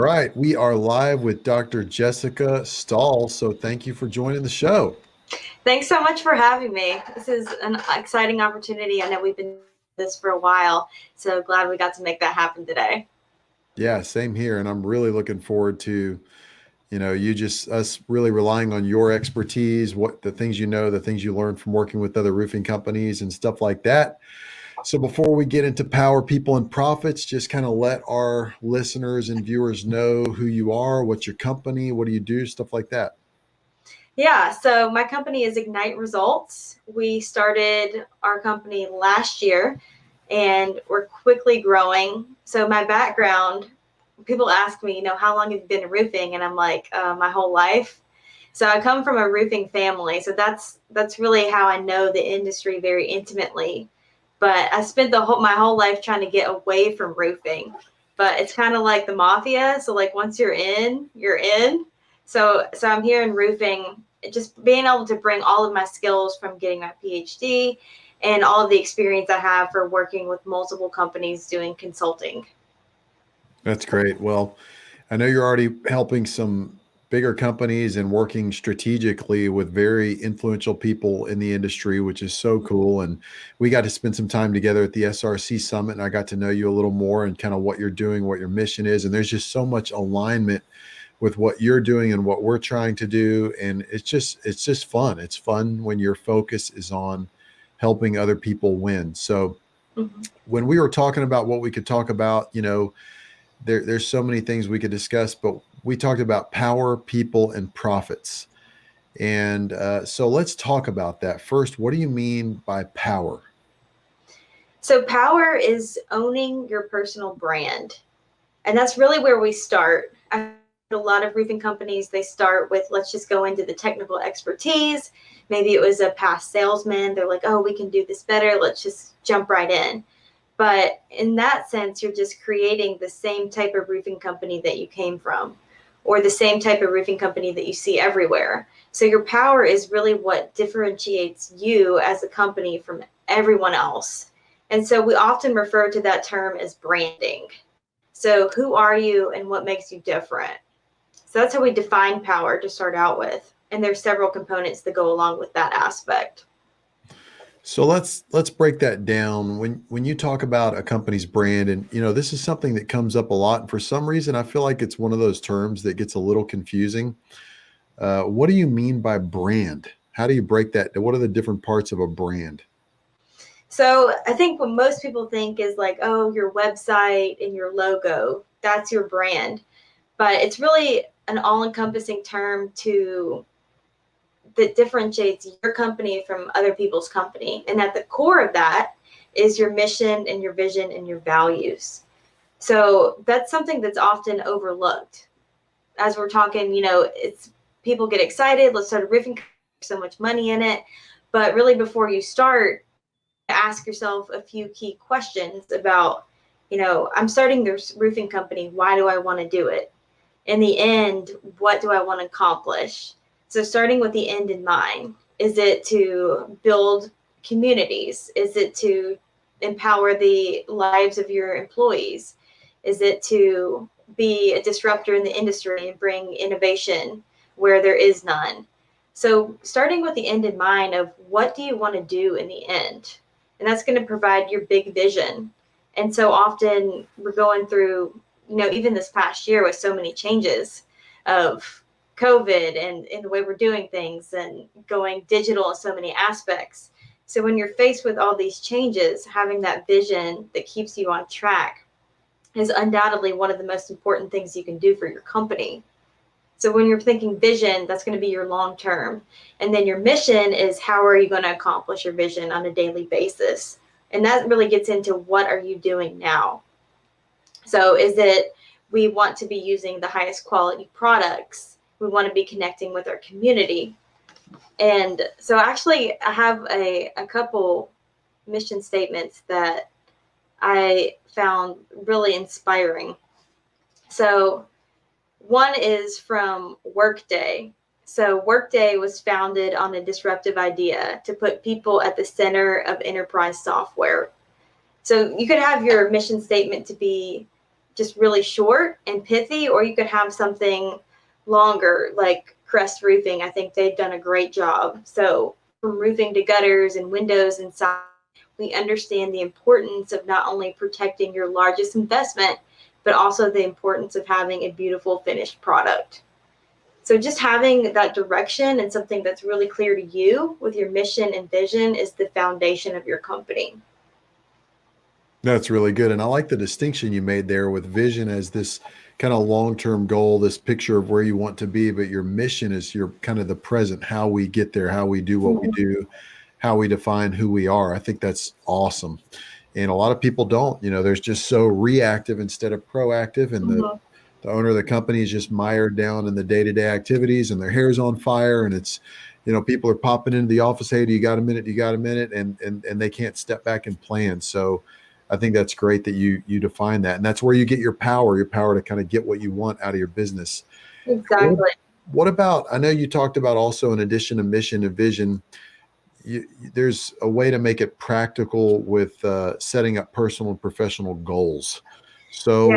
All right, we are live with Dr. Jessica Stahl. So thank you for joining the show. Thanks so much for having me. This is an exciting opportunity. I know we've been doing this for a while, so glad we got to make that happen today. Yeah, same here. And I'm really looking forward to, you just us really relying on your expertise, what the things you know, the things you learn from working with other roofing companies and stuff like that. So before we get into power, people, and profits, just kind of let our listeners and viewers know who you are, what's your company, what do you do, stuff like that. Yeah, so my company is Ignite Results. We started our company last year and we're quickly growing. So my background, people ask me, how long have you been in roofing? And I'm like, my whole life. So I come from a roofing family. So that's really how I know the industry very intimately. But I spent my whole life trying to get away from roofing. But it's kind of like the mafia. So like once you're in, you're in. So I'm here in roofing, just being able to bring all of my skills from getting my PhD and all of the experience I have for working with multiple companies doing consulting. That's great. Well, I know you're already helping some bigger companies and working strategically with very influential people in the industry, which is so cool. And we got to spend some time together at the SRC Summit, and I got to know you a little more and kind of what you're doing, what your mission is. And there's just so much alignment with what you're doing and what we're trying to do. And it's just fun. It's fun when your focus is on helping other people win. So Mhm. when we were talking about what we could talk about, there's so many things we could discuss, but we talked about power, people, and profits. And so let's talk about that. First, what do you mean by power? So power is owning your personal brand. And that's really where we start. A lot of roofing companies, they start with, let's just go into the technical expertise. Maybe it was a past salesman. They're like, oh, we can do this better. Let's just jump right in. But in that sense, you're just creating the same type of roofing company that you came from, or the same type of roofing company that you see everywhere. So your power is really what differentiates you as a company from everyone else. And so we often refer to that term as branding. So who are you and what makes you different? So that's how we define power to start out with. And there's several components that go along with that aspect. So let's break that down. When you talk about a company's brand, and this is something that comes up a lot, and for some reason I feel like it's one of those terms that gets a little confusing. What do you mean by brand? How do you break that? What are the different parts of a brand? So I think what most people think is like, oh, your website and your logo, that's your brand. But it's really an all-encompassing term that differentiates your company from other people's company. And at the core of that is your mission and your vision and your values. So that's something that's often overlooked. As we're talking, it's people get excited, let's start a roofing company, so much money in it. But really before you start, ask yourself a few key questions about, I'm starting this roofing company. Why do I want to do it? In the end, what do I want to accomplish? So starting with the end in mind, is it to build communities? Is it to empower the lives of your employees? Is it to be a disruptor in the industry and bring innovation where there is none? So starting with the end in mind of what do you want to do in the end? And that's going to provide your big vision. And so often we're going through, even this past year with so many changes of COVID and the way we're doing things and going digital in so many aspects. So when you're faced with all these changes, having that vision that keeps you on track is undoubtedly one of the most important things you can do for your company. So when you're thinking vision, that's going to be your long term. And then your mission is how are you going to accomplish your vision on a daily basis? And that really gets into what are you doing now? So is it we want to be using the highest quality products? We want to be connecting with our community. And so actually I have a couple mission statements that I found really inspiring. So one is from Workday. So Workday was founded on a disruptive idea to put people at the center of enterprise software. So you could have your mission statement to be just really short and pithy, or you could have something longer, like Crest Roofing. I think they've done a great job. So from roofing to gutters and windows inside, we understand the importance of not only protecting your largest investment, but also the importance of having a beautiful finished product. So just having that direction and something that's really clear to you with your mission and vision is the foundation of your company. That's really good. And I like the distinction you made there with vision as this kind of long-term goal, this picture of where you want to be, but your mission is your kind of the present, how we get there, how we do what we do, how we define who we are. I think that's awesome. And a lot of people don't, there's just so reactive instead of proactive. And Mm-hmm. the owner of the company is just mired down in the day-to-day activities and their hair's on fire. And it's, people are popping into the office. Hey, do you got a minute? Do you got a minute? And they can't step back and plan. So I think that's great that you define that. And that's where you get your power to kind of get what you want out of your business. Exactly. What about, I know you talked about also in addition to mission and vision, there's a way to make it practical with setting up personal and professional goals. So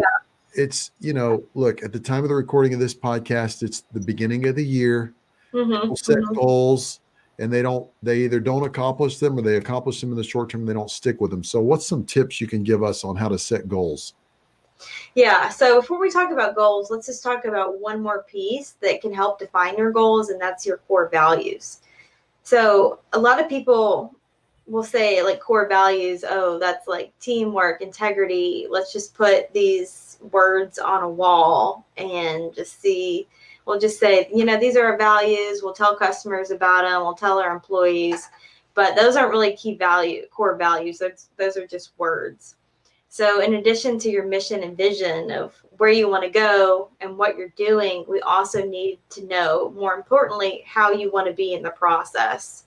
it's, look, at the time of the recording of this podcast, it's the beginning of the year. People set goals and they either don't accomplish them or they accomplish them in the short term. They don't stick with them. So what's some tips you can give us on how to set goals? Yeah. So before we talk about goals, let's just talk about one more piece that can help define your goals, and that's your core values. So a lot of people will say like core values, oh, that's like teamwork, integrity. Let's just put these words on a wall and just see. We'll just say, these are our values. We'll tell customers about them. We'll tell our employees, but those aren't really core values. Those are just words. So in addition to your mission and vision of where you want to go and what you're doing, we also need to know, more importantly, how you want to be in the process.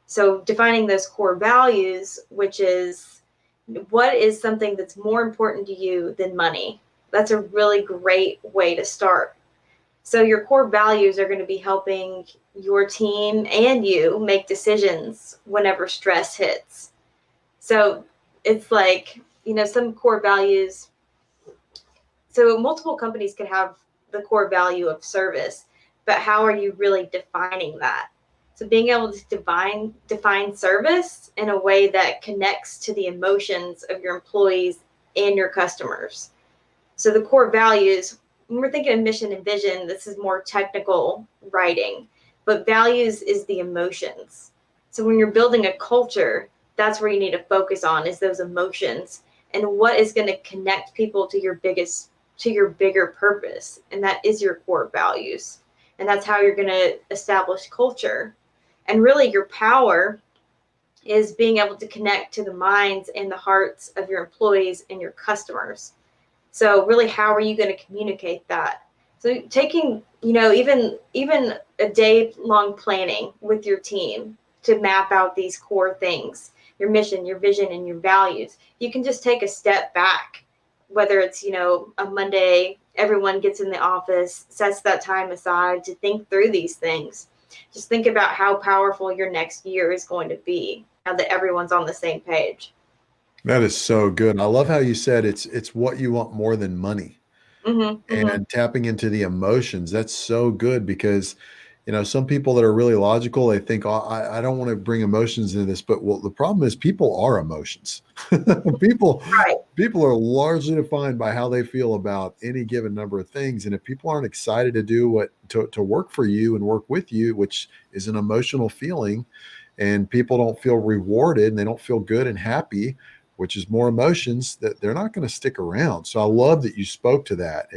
So defining those core values, which is what is something that's more important to you than money. That's a really great way to start. So your core values are going to be helping your team and you make decisions whenever stress hits. So it's like, some core values. So multiple companies could have the core value of service, but how are you really defining that? So being able to define service in a way that connects to the emotions of your employees and your customers. So the core values, when we're thinking of mission and vision, this is more technical writing, but values is the emotions. So when you're building a culture, that's where you need to focus on, is those emotions and what is going to connect people to your bigger purpose. And that is your core values. And that's how you're going to establish culture. And really your power is being able to connect to the minds and the hearts of your employees and your customers. So really, how are you going to communicate that? So taking, even a day-long planning with your team to map out these core things, your mission, your vision, and your values. You can just take a step back, whether it's, a Monday, everyone gets in the office, sets that time aside to think through these things. Just think about how powerful your next year is going to be now that everyone's on the same page. That is so good. I love how you said it's what you want more than money. And tapping into the emotions. That's so good because, some people that are really logical, they think, oh, I don't want to bring emotions into this, but the problem is people are emotions. people, Right. people are largely defined by how they feel about any given number of things. And if people aren't excited to do to work for you and work with you, which is an emotional feeling, and people don't feel rewarded and they don't feel good and happy, which is more emotions, that they're not going to stick around. So I love that you spoke to that.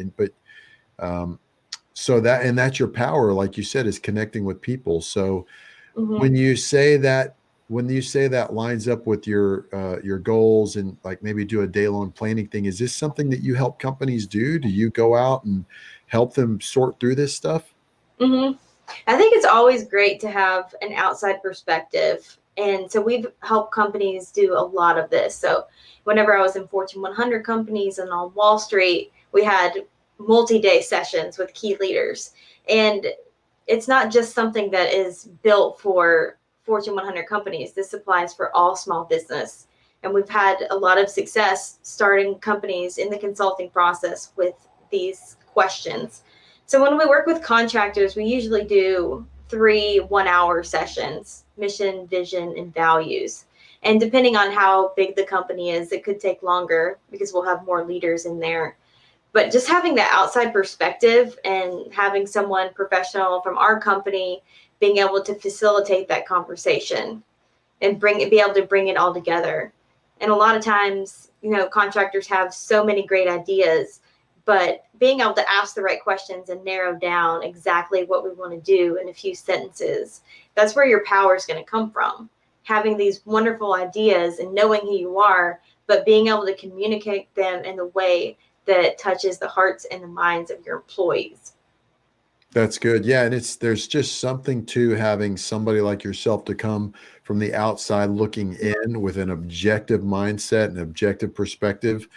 So that's your power, like you said, is connecting with people. So when you say that lines up with your goals and like maybe do a day-long planning thing, is this something that you help companies do? Do you go out and help them sort through this stuff? I think it's always great to have an outside perspective. And so we've helped companies do a lot of this. So whenever I was in Fortune 100 companies and on Wall Street, we had multi-day sessions with key leaders. And it's not just something that is built for Fortune 100 companies. This applies for all small business. And we've had a lot of success starting companies in the consulting process with these questions. So when we work with contractors, we usually do 3 1-hour sessions: mission, vision, and values. And depending on how big the company is, it could take longer because we'll have more leaders in there. But just having that outside perspective and having someone professional from our company being able to facilitate that conversation and be able to bring it all together. And a lot of times, contractors have so many great ideas, but being able to ask the right questions and narrow down exactly what we want to do in a few sentences, that's where your power is going to come from. Having these wonderful ideas and knowing who you are, but being able to communicate them in the way that touches the hearts and the minds of your employees. That's good. Yeah, and there's just something to having somebody like yourself to come from the outside looking in with an objective mindset and objective perspective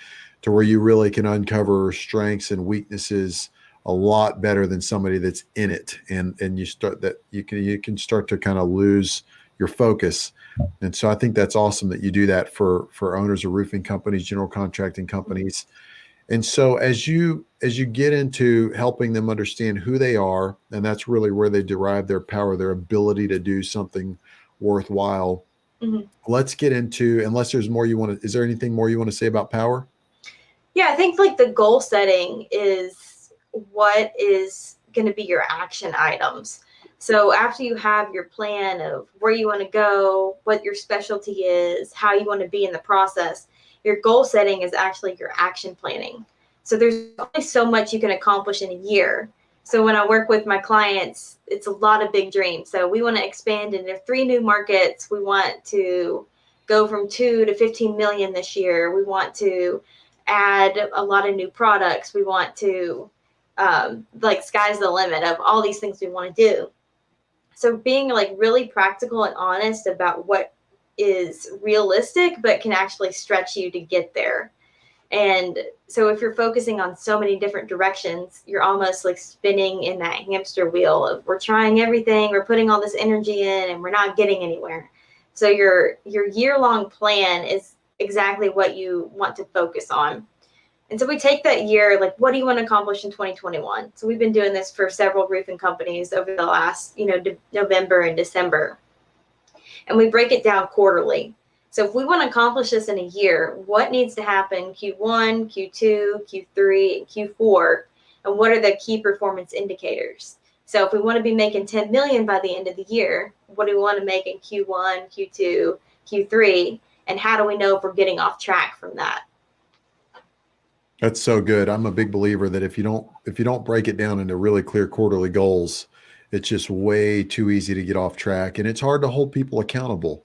to where you really can uncover strengths and weaknesses a lot better than somebody that's in it. And you can start to kind of lose your focus. And so I think that's awesome that you do that for owners of roofing companies, general contracting companies. And so as you get into helping them understand who they are, and that's really where they derive their power, their ability to do something worthwhile. Mm-hmm. Let's get into, unless there's more you want to, is there anything more you want to say about power? Yeah, I think like the goal setting is what is going to be your action items. So after you have your plan of where you want to go, what your specialty is, how you want to be in the process, your goal setting is actually your action planning. So there's only so much you can accomplish in a year. So when I work with my clients, it's a lot of big dreams. So we want to expand into 3 new markets. We want to go from 2 to 15 million this year. We want to add a lot of new products. We want to, like, sky's the limit of all these things we want to do. So being like really practical and honest about what is realistic, but can actually stretch you to get there. And so if you're focusing on so many different directions, you're almost like spinning in that hamster wheel of we're trying everything, we're putting all this energy in, and we're not getting anywhere. So your year-long plan is exactly what you want to focus on. And so we take that year, like, what do you want to accomplish in 2021? So we've been doing this for several roofing companies over the last, November and December. And we break it down quarterly. So if we want to accomplish this in a year, what needs to happen Q1, Q2, Q3, and Q4? And what are the key performance indicators? So if we want to be making 10 million by the end of the year, what do we want to make in Q1, Q2, Q3? And how do we know if we're getting off track from that? That's so good. I'm a big believer that if you don't break it down into really clear quarterly goals, it's just way too easy to get off track, and it's hard to hold people accountable.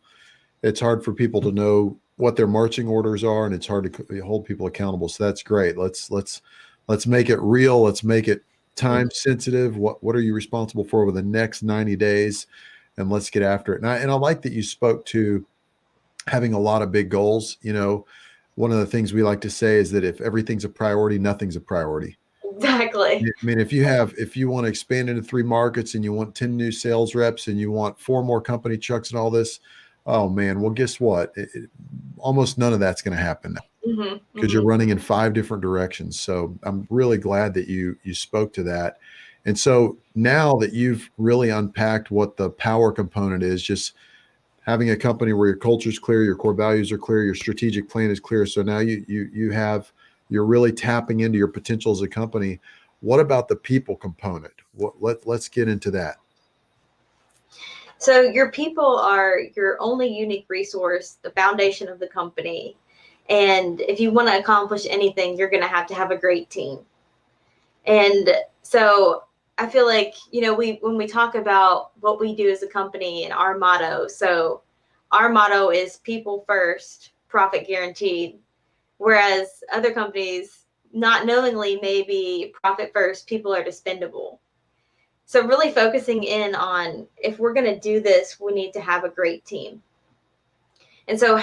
It's hard for people to know what their marching orders are, and it's hard to hold people accountable. So that's great. Let's make it real. Let's make it time sensitive. What are you responsible for over the next 90 days? And let's get after it. And I like that you spoke to having a lot of big goals. One of the things we like to say is that if everything's a priority, nothing's a priority. Exactly. I mean, if you want to expand into 3 markets and you want 10 new sales reps and you want 4 more company trucks and all this, oh man, well, guess what? Almost none of that's going to happen now because you're running in 5 different directions. So I'm really glad that you spoke to that. And so now that you've really unpacked what the power component is, just having a company where your culture is clear, your core values are clear, your strategic plan is clear. So now you're really tapping into your potential as a company. What about the people component? Let's get into that. So your people are your only unique resource, the foundation of the company. And if you want to accomplish anything, you're going to have a great team. And so I feel like, when we talk about what we do as a company and our motto, so our motto is people first, profit guaranteed. Whereas other companies, not knowingly, maybe profit first, people are expendable. So really focusing in on, if we're going to do this, we need to have a great team. And so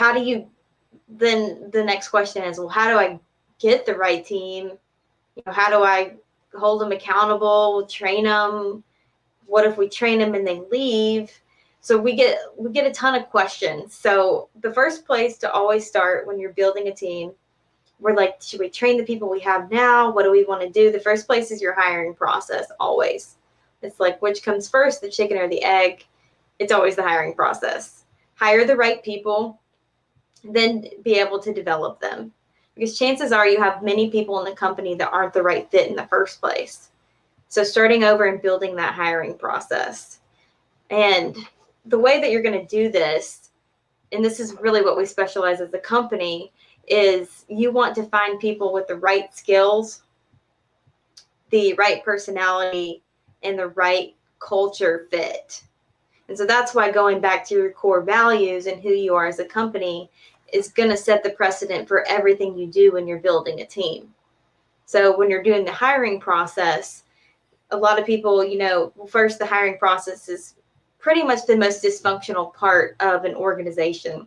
then the next question is, well, how do I get the right team? How do I hold them accountable, train them? What if we train them and they leave? So we get a ton of questions. So the first place to always start when you're building a team, we're like, should we train the people we have now? What do we want to do? The first place is your hiring process, always. It's like, which comes first, the chicken or the egg? It's always the hiring process. Hire the right people, then be able to develop them. Because chances are you have many people in the company that aren't the right fit in the first place. So starting over and building that hiring process. And the way that you're going to do this, and this is really what we specialize as a company, is you want to find people with the right skills, the right personality, and the right culture fit. And so that's why going back to your core values and who you are as a company is going to set the precedent for everything you do when you're building a team. So when you're doing the hiring process, a lot of people, first, the hiring process is pretty much the most dysfunctional part of an organization.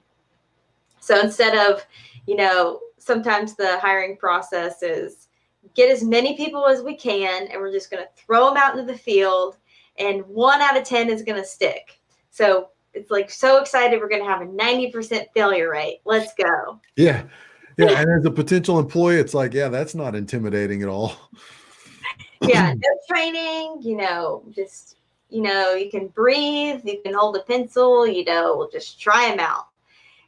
So instead of, sometimes the hiring process is get as many people as we can, and we're just going to throw them out into the field, and 1 out of 10 is going to stick. So it's like so excited we're going to have a 90% failure rate. Let's go. Yeah. Yeah. And as a potential employee, it's like, yeah, that's not intimidating at all. Yeah. No training, just, you can breathe, you can hold a pencil, we'll just try them out.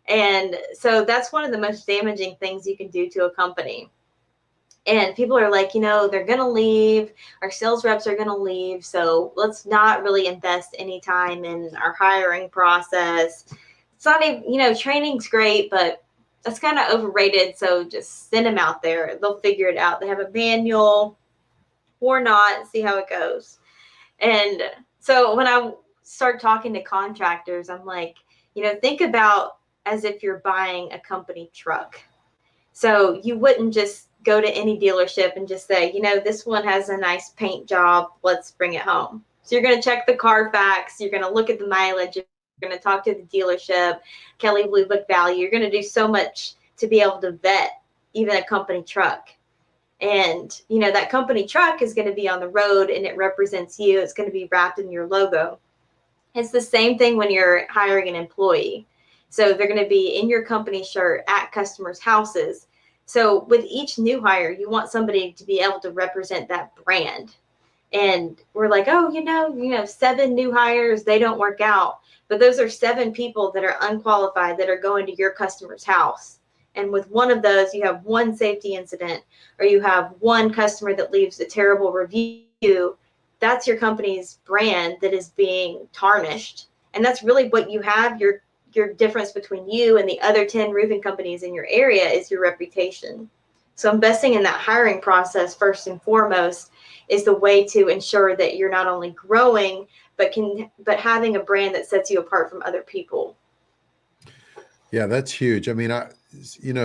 And so that's one of the most damaging things you can do to a company. And people are like, they're going to leave. Our sales reps are going to leave. So let's not really invest any time in our hiring process. It's not even, training's great, but that's kind of overrated. So just send them out there. They'll figure it out. They have a manual or not, see how it goes. And so when I start talking to contractors, I'm like, think about as if you're buying a company truck. So you wouldn't just go to any dealership and just say, this one has a nice paint job, let's bring it home. So you're going to check the Carfax, you're going to look at the mileage, you're going to talk to the dealership, Kelley Blue Book value. You're going to do so much to be able to vet even a company truck. And, that company truck is going to be on the road and it represents you. It's going to be wrapped in your logo. It's the same thing when you're hiring an employee. So they're going to be in your company shirt at customers' houses. So with each new hire, you want somebody to be able to represent that brand. And we're like, oh, 7 new hires, they don't work out. But those are 7 people that are unqualified that are going to your customer's house. And with one of those, you have 1 safety incident, or you have 1 customer that leaves a terrible review. That's your company's brand that is being tarnished. And that's really what you have. Your difference between you and the other 10 roofing companies in your area is your reputation. So investing in that hiring process first and foremost is the way to ensure that you're not only growing, but having a brand that sets you apart from other people. Yeah, that's huge. I mean,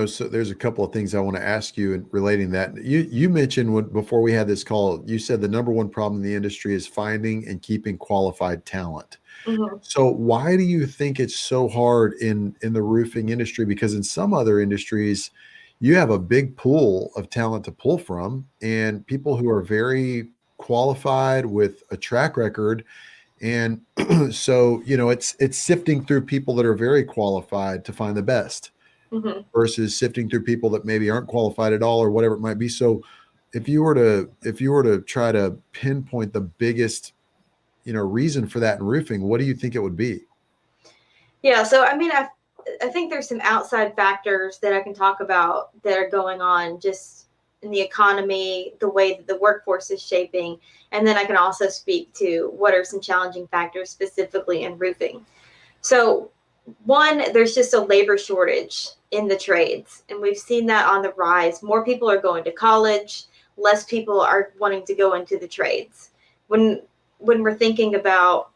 so there's a couple of things I want to ask you in relating that. You mentioned before we had this call, you said the number one problem in the industry is finding and keeping qualified talent. Mm-hmm. So why do you think it's so hard in the roofing industry? Because in some other industries, you have a big pool of talent to pull from, and people who are very qualified with a track record. And so, it's sifting through people that are very qualified to find the best Mm-hmm. versus sifting through people that maybe aren't qualified at all or whatever it might be. So if you were to try to pinpoint the biggest, reason for that in roofing, what do you think it would be? Yeah. So, I think there's some outside factors that I can talk about that are going on just in the economy, the way that the workforce is shaping. And then I can also speak to what are some challenging factors specifically in roofing. So, one, there's just a labor shortage in the trades, and we've seen that on the rise. More people are going to college, less people are wanting to go into the trades. When we're thinking about,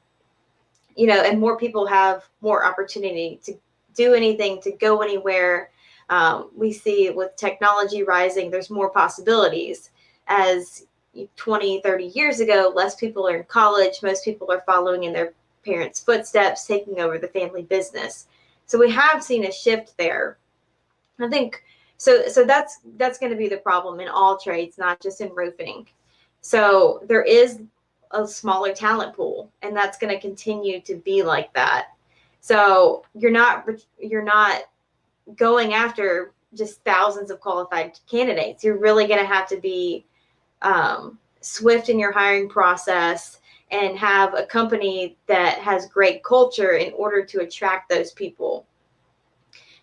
and more people have more opportunity to do anything, to go anywhere. We see with technology rising, there's more possibilities. As 20, 30 years ago, less people are in college. Most people are following in their parents' footsteps, taking over the family business. So we have seen a shift there. I think so that's going to be the problem in all trades, not just in roofing. So there is a smaller talent pool, and that's going to continue to be like that. So you're not going after just thousands of qualified candidates. You're really going to have to be swift in your hiring process and have a company that has great culture in order to attract those people.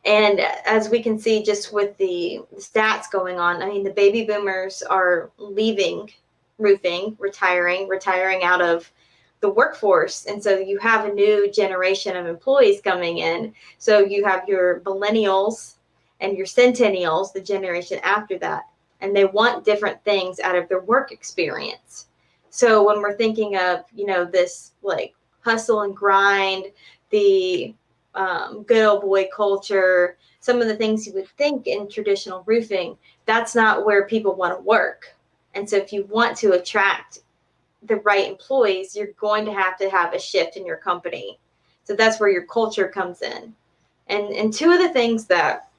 And as we can see just with the stats going on, I mean, the baby boomers are leaving roofing, retiring out of the workforce. And so you have a new generation of employees coming in. So you have your millennials and your centennials, the generation after that, and they want different things out of their work experience. So when we're thinking of, this like hustle and grind, the good old boy culture, some of the things you would think in traditional roofing, that's not where people want to work. And so if you want to attract the right employees, you're going to have a shift in your company. So that's where your culture comes in. And two of the things that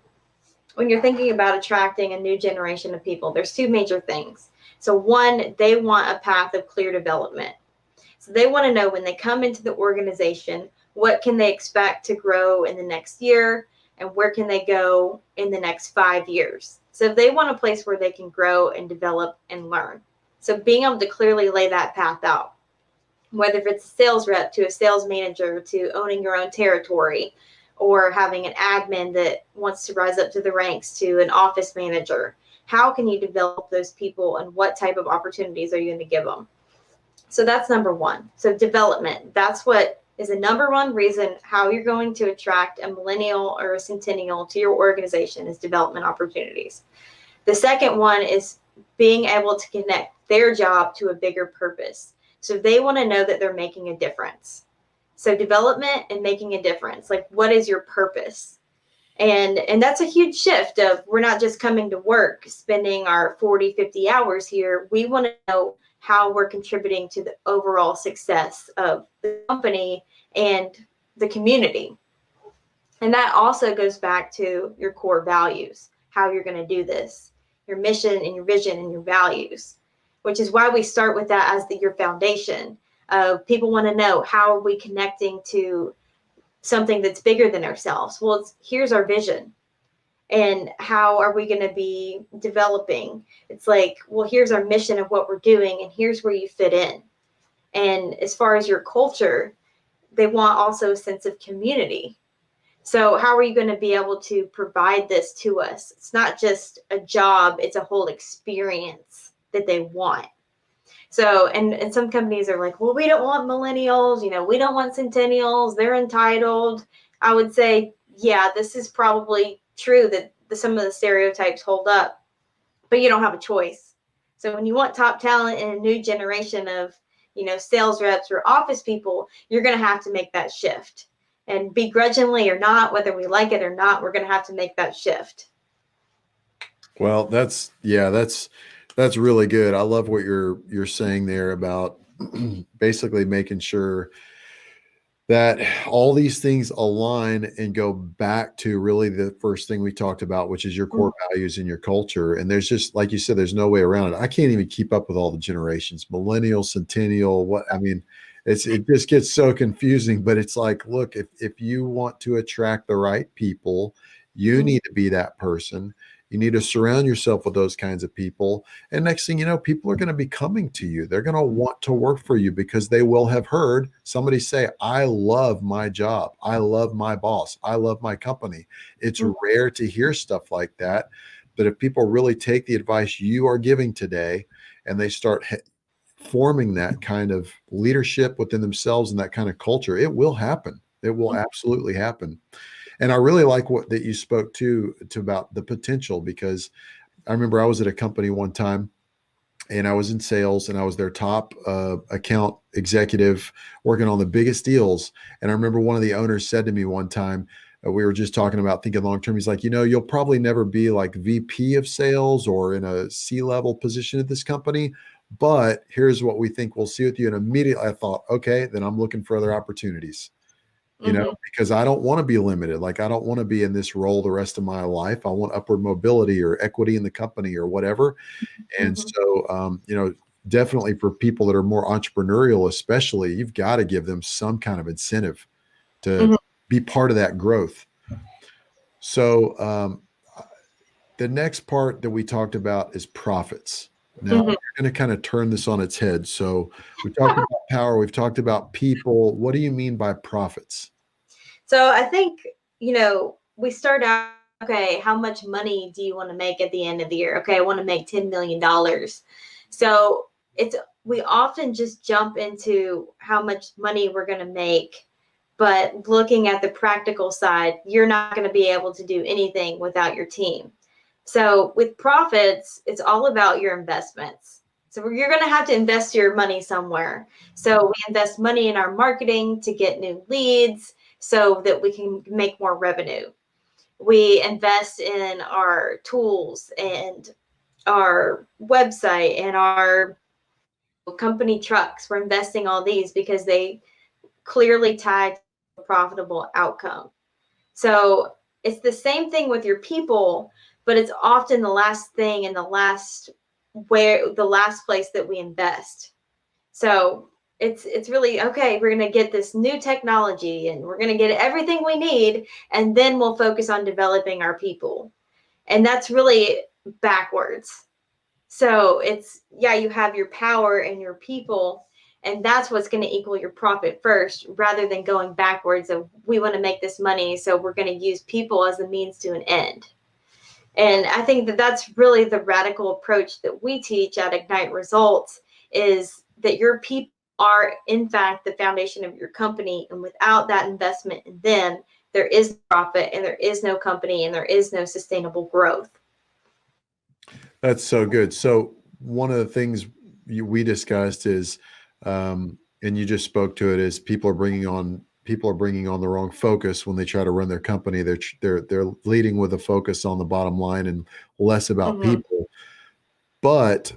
when you're thinking about attracting a new generation of people, there's two major things. So one, they want a path of clear development. So they want to know when they come into the organization, what can they expect to grow in the next year and where can they go in the next 5 years. So they want a place where they can grow and develop and learn. So being able to clearly lay that path out, whether it's a sales rep to a sales manager to owning your own territory, or having an admin that wants to rise up to the ranks to an office manager, how can you develop those people and what type of opportunities are you going to give them? So that's number one. So development, that's what is the number one reason how you're going to attract a millennial or a centennial to your organization is development opportunities. The second one is being able to connect their job to a bigger purpose. So they want to know that they're making a difference. So development and making a difference, like what is your purpose? And that's a huge shift of we're not just coming to work, spending our 40, 50 hours here. We want to know how we're contributing to the overall success of the company and the community. And that also goes back to your core values, how you're going to do this, your mission and your vision and your values, which is why we start with that as your foundation. People want to know, how are we connecting to something that's bigger than ourselves? Well, here's our vision. And how are we going to be developing? It's like, well, here's our mission of what we're doing, and here's where you fit in. And as far as your culture, they want also a sense of community. So how are you going to be able to provide this to us? It's not just a job, it's a whole experience that they want. So, and some companies are like, well, we don't want millennials, we don't want centennials, they're entitled. I would say, yeah, this is probably true that some of the stereotypes hold up, but you don't have a choice. So when you want top talent in a new generation of, sales reps or office people, you're going to have to make that shift. And begrudgingly or not, whether we like it or not, we're going to have to make that shift. Well, that's really good. I love what you're saying there about basically making sure that all these things align and go back to really the first thing we talked about, which is your core values and your culture. And there's just, like you said, there's no way around it. I can't even keep up with all the generations, millennial, centennial, it just gets so confusing. But it's like, look, if you want to attract the right people, you need to be that person. You need to surround yourself with those kinds of people. And next thing you know, people are going to be coming to you. They're going to want to work for you because they will have heard somebody say, I love my job. I love my boss. I love my company. It's rare to hear stuff like that. But if people really take the advice you are giving today and they start forming that kind of leadership within themselves and that kind of culture, it will happen. It will absolutely happen. And I really like that you spoke to about the potential, because I remember I was at a company one time and I was in sales and I was their top account executive working on the biggest deals. And I remember one of the owners said to me one time, we were just talking about thinking long-term. He's like, you'll probably never be like VP of sales or in a C-level position at this company, but here's what we think we'll see with you. And immediately I thought, okay, then I'm looking for other opportunities. Because I don't want to be limited. Like, I don't want to be in this role the rest of my life. I want upward mobility or equity in the company or whatever. And so, definitely for people that are more entrepreneurial, especially, you've got to give them some kind of incentive to Mhm. be part of that growth. So, the next part that we talked about is profits. Now, Mhm. we're going to kind of turn this on its head. So, we talked about power, we've talked about people. What do you mean by profits? So I think, we start out, okay, how much money do you want to make at the end of the year? Okay, I want to make $10 million. So it's, we often just jump into how much money we're going to make. But looking at the practical side, you're not going to be able to do anything without your team. So with profits, it's all about your investments. So you're going to have to invest your money somewhere. So we invest money in our marketing to get new leads so that we can make more revenue. We invest in our tools and our website and our company trucks. We're investing all these because they clearly tie to a profitable outcome. So it's the same thing with your people, but it's often the last thing and the last place that we invest. So it's really okay, we're going to get this new technology and we're going to get everything we need, and then we'll focus on developing our people. And that's really backwards. So it's, yeah, you have your power and your people, and that's what's going to equal your profit first, rather than going backwards of, we want to make this money, so we're going to use people as a means to an end. And I think that that's really the radical approach that we teach at Ignite Results, is that your people are in fact the foundation of your company, and without that investment in them, there is profit and there is no company and there is no sustainable growth. That's so good. So, one of the things we discussed is, and you just spoke to it, is people are bringing on the wrong focus when they try to run their company. They're leading with a focus on the bottom line and less about Mm-hmm. people. But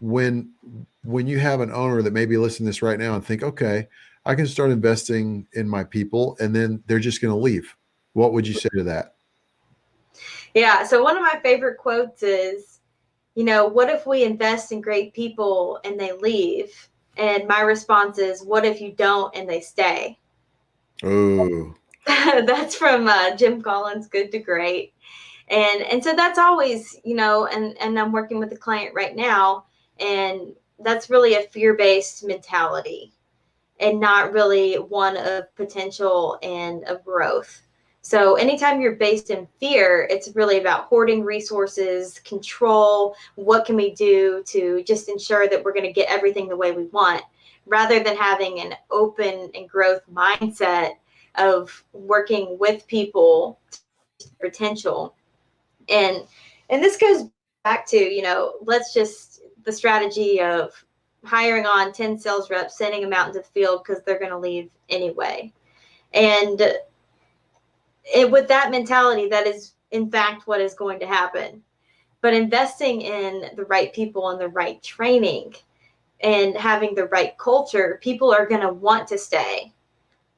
when when you have an owner that may be listening to this right now and think, okay, I can start investing in my people, and then they're just going to leave. What would you say to that? Yeah. So one of my favorite quotes is, what if we invest in great people and they leave? And my response is, what if you don't and they stay? Oh, That's from Jim Collins' Good to Great. And so that's always, and I'm working with a client right now, and that's really a fear-based mentality and not really one of potential and of growth. So anytime you're based in fear, it's really about hoarding resources, control, what can we do to just ensure that we're going to get everything the way we want, rather than having an open and growth mindset of working with people to potential. And and this goes back to, let's just, the strategy of hiring on 10 sales reps, sending them out into the field because they're going to leave anyway. And with that mentality, that is in fact what is going to happen. But investing in the right people and the right training and having the right culture, people are going to want to stay.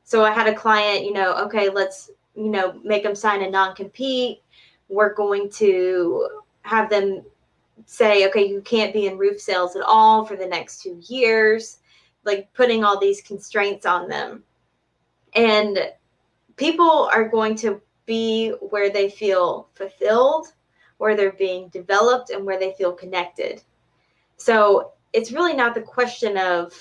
So I had a client, okay, let's, make them sign a non-compete. We're going to have them say, okay, you can't be in roof sales at all for the next 2 years, like putting all these constraints on them. And people are going to be where they feel fulfilled, where they're being developed, and where they feel connected. So it's really not the question of,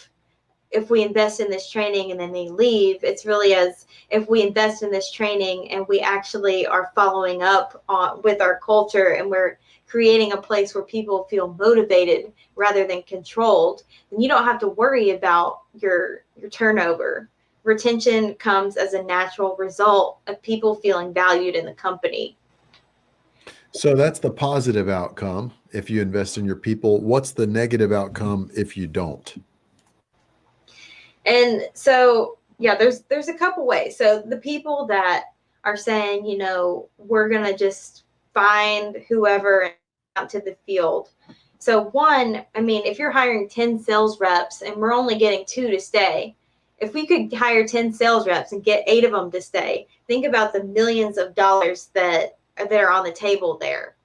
if we invest in this training and then they leave. It's really as, if we invest in this training and we actually are following up with our culture, and we're creating a place where people feel motivated rather than controlled, then you don't have to worry about your turnover. Retention comes as a natural result of people feeling valued in the company. so that's the positive outcome if you invest in your people. What's the negative outcome if you don't? And so, yeah, there's a couple ways. So the people that are saying, we're gonna just find whoever out to the field. So one, I mean, if you're hiring 10 sales reps and we're only getting 2 to stay, if we could hire 10 sales reps and get 8 of them to stay, think about the millions of dollars that are on the table there.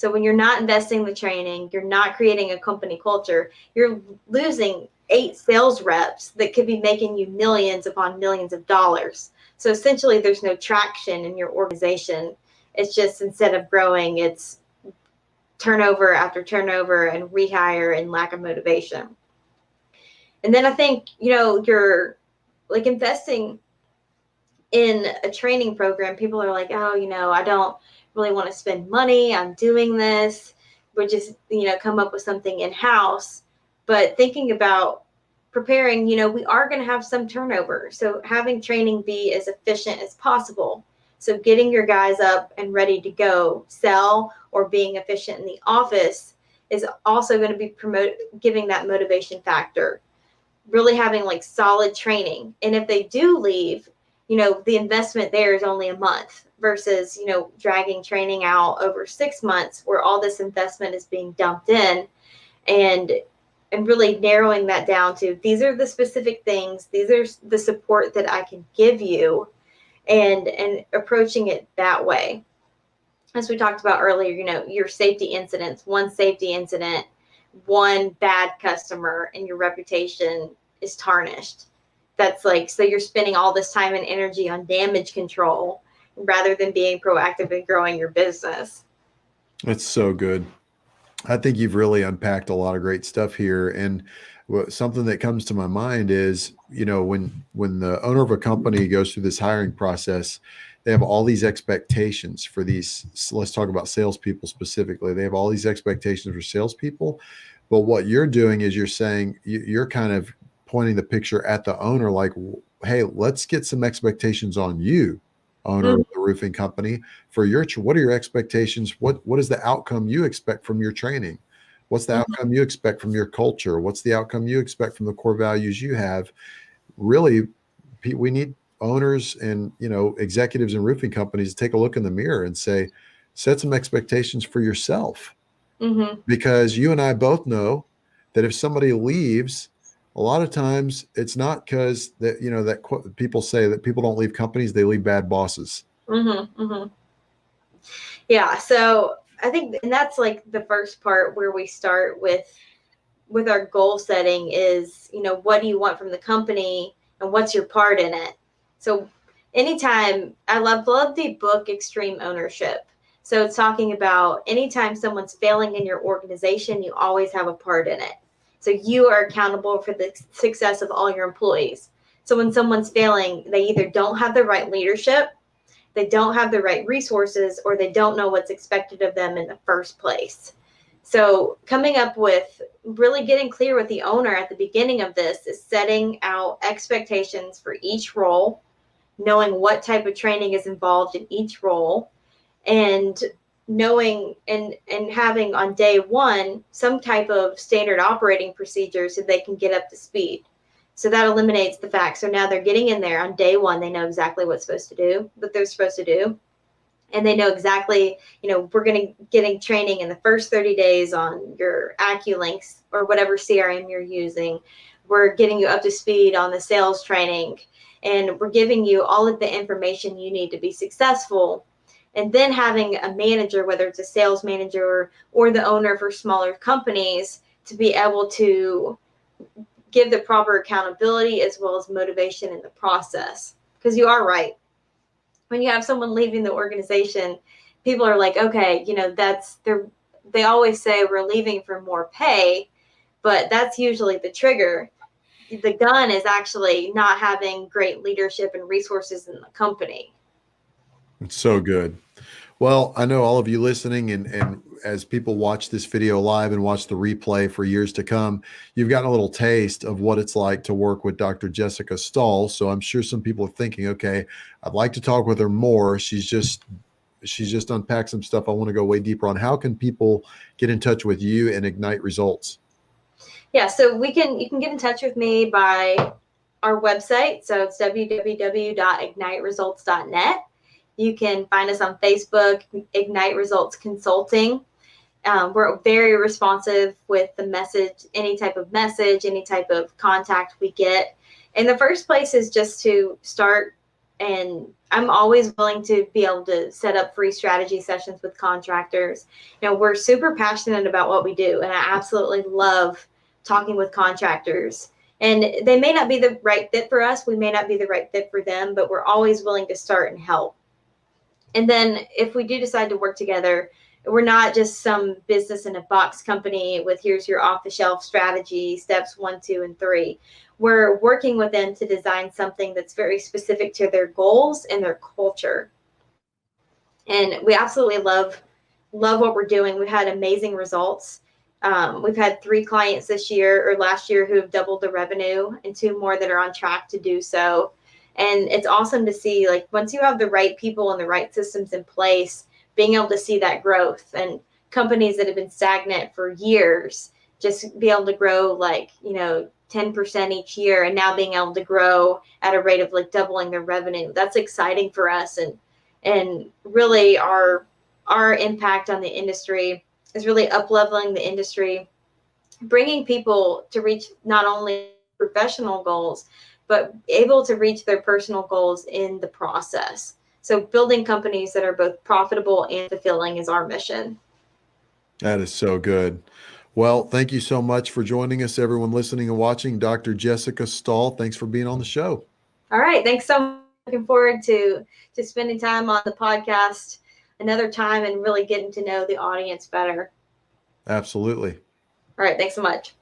So when you're not investing in the training, you're not creating a company culture, you're losing 8 sales reps that could be making you millions upon millions of dollars. So essentially there's no traction in your organization. It's just, instead of growing, it's turnover after turnover and rehire and lack of motivation. And then I think, you're like investing in a training program. People are like, oh, I don't really want to spend money on doing this. We're just, come up with something in house. But thinking about preparing, we are going to have some turnover. So having training be as efficient as possible. So getting your guys up and ready to go sell, or being efficient in the office, is also going to be giving that motivation factor. Really having like solid training. And if they do leave, the investment there is only a month versus, dragging training out over 6 months where all this investment is being dumped in, and really narrowing that down to, these are the specific things, these are the support that I can give you, and approaching it that way. As we talked about earlier, your safety incidents, one safety incident, one bad customer, and your reputation is tarnished. That's like, so you're spending all this time and energy on damage control rather than being proactive in growing your business. That's so good. I think you've really unpacked a lot of great stuff here. And something that comes to my mind is, when the owner of a company goes through this hiring process, they have all these expectations for these. So let's talk about salespeople specifically. They have all these expectations for salespeople. But what you're doing is you're saying, you're kind of pointing the picture at the owner, like, hey, let's get some expectations on you, owner of the roofing company, for what are your expectations? What is the outcome you expect from your training? What's the outcome you expect from your culture? What's the outcome you expect from the core values you have? Really, we need owners and, executives in roofing companies to take a look in the mirror and say, set some expectations for yourself. Because you and I both know that if somebody leaves, a lot of times it's not because that, that people say that people don't leave companies, they leave bad bosses. Yeah. So I think, and that's like the first part where we start with our goal setting is, what do you want from the company and what's your part in it? So anytime, I love the book Extreme Ownership. So it's talking about anytime someone's failing in your organization, you always have a part in it. So you are accountable for the success of all your employees. So when someone's failing, they either don't have the right leadership, they don't have the right resources, or they don't know what's expected of them in the first place. So coming up with, really getting clear with the owner at the beginning of this, is setting out expectations for each role, knowing what type of training is involved in each role, and knowing and having on day one some type of standard operating procedure so they can get up to speed. So that eliminates the fact. So now they're getting in there on day one, they know exactly what they're supposed to do. And they know exactly, we're getting training in the first 30 days on your AccuLinks or whatever CRM you're using. We're getting you up to speed on the sales training, and we're giving you all of the information you need to be successful. And then having a manager, whether it's a sales manager or the owner for smaller companies, to be able to give the proper accountability as well as motivation in the process. Because you are right. When you have someone leaving the organization, people are like, okay, they always say we're leaving for more pay, but that's usually the trigger. The gun is actually not having great leadership and resources in the company. It's so good. Well, I know all of you listening, and as people watch this video live and watch the replay for years to come, you've gotten a little taste of what it's like to work with Dr. Jessica Stahl. So I'm sure some people are thinking, okay, I'd like to talk with her more. She's just unpacked some stuff I want to go way deeper on. How can people get in touch with you and Ignite Results? Yeah, so you can get in touch with me by our website. So it's www.igniteresults.net. You can find us on Facebook, Ignite Results Consulting. We're very responsive with the message, any type of message, any type of contact we get. And the first place is just to start And I'm always willing to be able to set up free strategy sessions with contractors. We're super passionate about what we do, and I absolutely love talking with contractors. And they may not be the right fit for us, we may not be the right fit for them, but we're always willing to start and help. And then if we do decide to work together, we're not just some business in a box company with here's your off the shelf strategy, steps 1, 2, and 3. We're working with them to design something that's very specific to their goals and their culture. And we absolutely love what we're doing. We've had amazing results. We've had 3 clients this year or last year who have doubled the revenue, and 2 more that are on track to do so. And it's awesome to see, like, once you have the right people and the right systems in place, being able to see that growth, and companies that have been stagnant for years just be able to grow 10% each year, and now being able to grow at a rate of like doubling their revenue. That's exciting for us. And really our impact on the industry is really up-leveling the industry, bringing people to reach not only professional goals, but able to reach their personal goals in the process. So building companies that are both profitable and fulfilling is our mission. That is so good. Well, thank you so much for joining us, everyone listening and watching. Dr. Jessica Stahl, thanks for being on the show. All right. Thanks so much. Looking forward to spending time on the podcast another time and really getting to know the audience better. Absolutely. All right. Thanks so much.